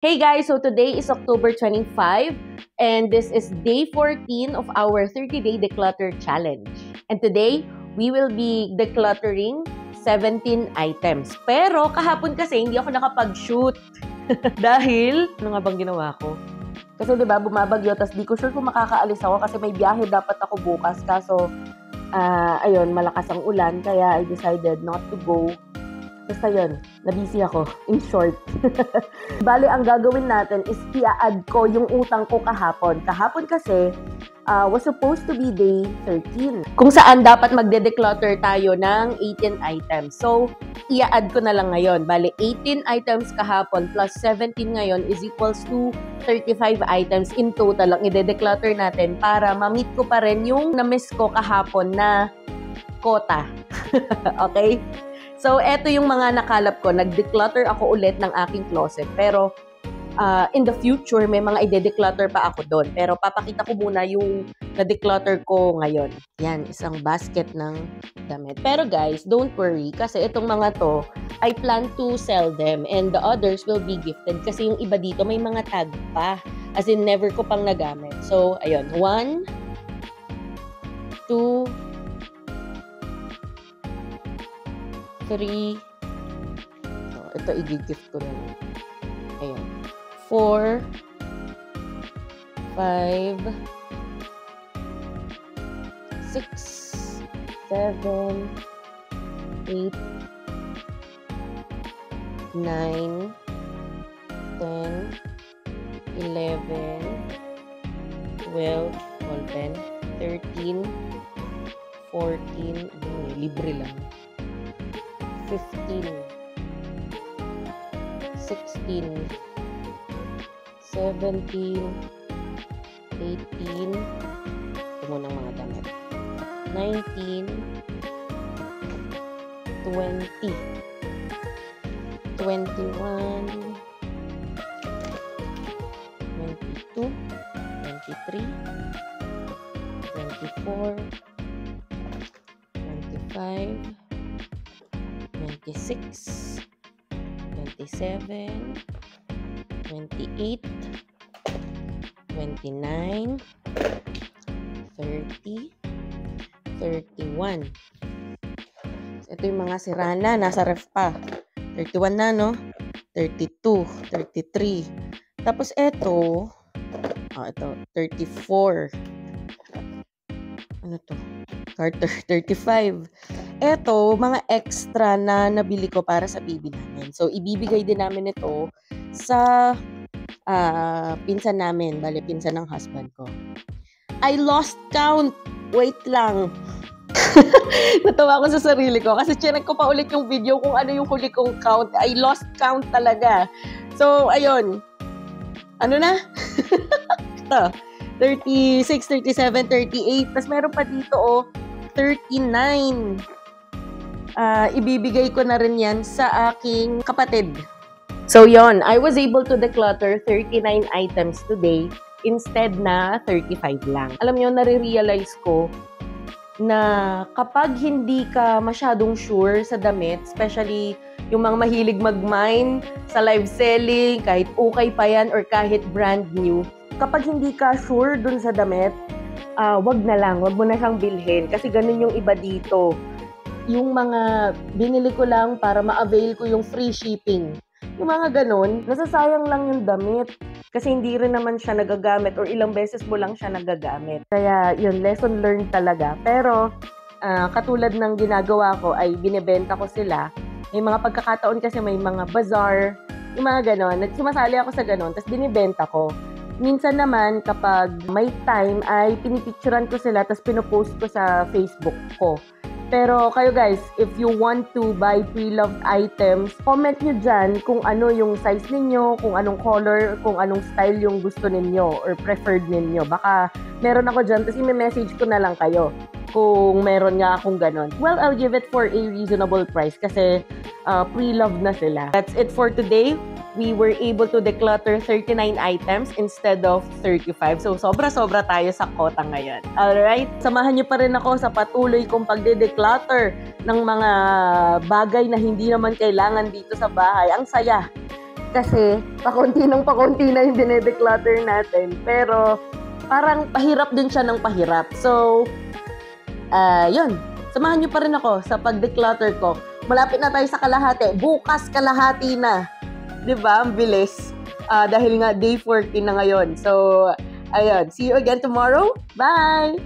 Hey guys, so today is October 25 and this is day 14 of our 30-day declutter challenge. And today, we will be decluttering 17 items. Pero kahapon kasi hindi ako nakapag-shoot. Dahil, ano nga bang ginawa ko? Kasi diba, bumabagyo, tas di ko sure kung makakaalis ako kasi may biyahe dapat ako bukas. Kaso, ayun, malakas ang ulan, kaya I decided not to go. Basta yun, nabisi ako, in short. Bale, ang gagawin natin is i-add ko yung utang ko kahapon. Kahapon kasi, was supposed to be day 13. Kung saan dapat magde-declutter tayo ng 18 items. So, i-add ko na lang ngayon. Bale, 18 items kahapon plus 17 ngayon is equals to 35 items in total lang i-declutter natin para ma-meet ko pa rin yung na-miss ko kahapon na quota. Okay? So, eto yung mga nakalap ko. Nag-declutter ako ulit ng aking closet. Pero, in the future, may mga ide-declutter pa ako doon. Pero, papakita ko muna yung na-declutter ko ngayon. Yan, isang basket ng damit. Pero guys, don't worry. Kasi itong mga to, I plan to sell them. And the others will be gifted. Kasi yung iba dito, may mga tag pa. As in, never ko pang nagamit. So, ayun. 1, 2, 3, ito i-gift ko na. Ayan. 4, 5, 6, 7, 8, 9, 10, 11, 12, open, 13, 14, libre lang. 15, 16, 17, 18, ito munang mga damit, 19, 20, 21, 22, 23, 24, 25, 26, 27, 28, 29, 30, 31. So, ito yung mga sira na, nasa ref pa. 31 na, no? 32, 33. Tapos ito, ito, 34. Ano to? Carter, 35. Eto, mga extra na nabili ko para sa baby namin. So, ibibigay din namin ito sa pinsan namin. Bale, pinsan ng husband ko. I lost count. Wait lang. Natawa ako sa sarili ko kasi chinek ko pa ulit yung video kung ano yung huli kong count. I lost count talaga. So, ayun. Ano na? Ito. 36, 37, 38. Tapos meron pa dito, 39. Ibibigay ko na rin yan sa aking kapatid. So yon, I was able to declutter 39 items today instead na 35 lang. Alam nyo, nare-realize ko na kapag hindi ka masyadong sure sa damit, especially yung mga mahilig mag-mine sa live selling, kahit okay pa yan or kahit brand new, kapag hindi ka sure dun sa damit, wag na lang, wag mo na siyang bilhin. Kasi ganun yung iba dito. Yung mga binili ko lang para ma-avail ko yung free shipping. Yung mga ganun, nasasayang lang yung damit. Kasi hindi rin naman siya nagagamit or ilang beses mo lang siya nagagamit. Kaya yun, lesson learned talaga. Pero katulad ng ginagawa ko ay binebenta ko sila. May mga pagkakataon kasi may mga bazaar, yung mga ganon. Sumasali ako sa ganon, tapos binibenta ko. Minsan naman, kapag may time, ay pinipicturan ko sila, tapos pinopost ko sa Facebook ko. Pero kayo guys, if you want to buy pre-loved items, comment nyo dyan kung ano yung size ninyo, kung anong color, kung anong style yung gusto ninyo or preferred ninyo. Baka meron ako dyan, tapos i-message ko na lang kayo kung meron nga akong ganon. Well, I'll give it for a reasonable price kasi pre-loved na sila. That's it for today. We were able to declutter 39 items instead of 35. So, sobra-sobra tayo sa quota ngayon. Alright? Samahan niyo pa rin ako sa patuloy kong pagde-declutter ng mga bagay na hindi naman kailangan dito sa bahay. Ang saya. Kasi pakunti na yung dinedeclutter natin. Pero parang pahirap din siya ng pahirap. So, yun. Samahan nyo pa rin ako sa pag-declutter ko. Malapit na tayo sa kalahati. Bukas kalahati na. 'Di ba? Ang bilis. Dahil nga day 14 na ngayon. So, ayun. See you again tomorrow. Bye!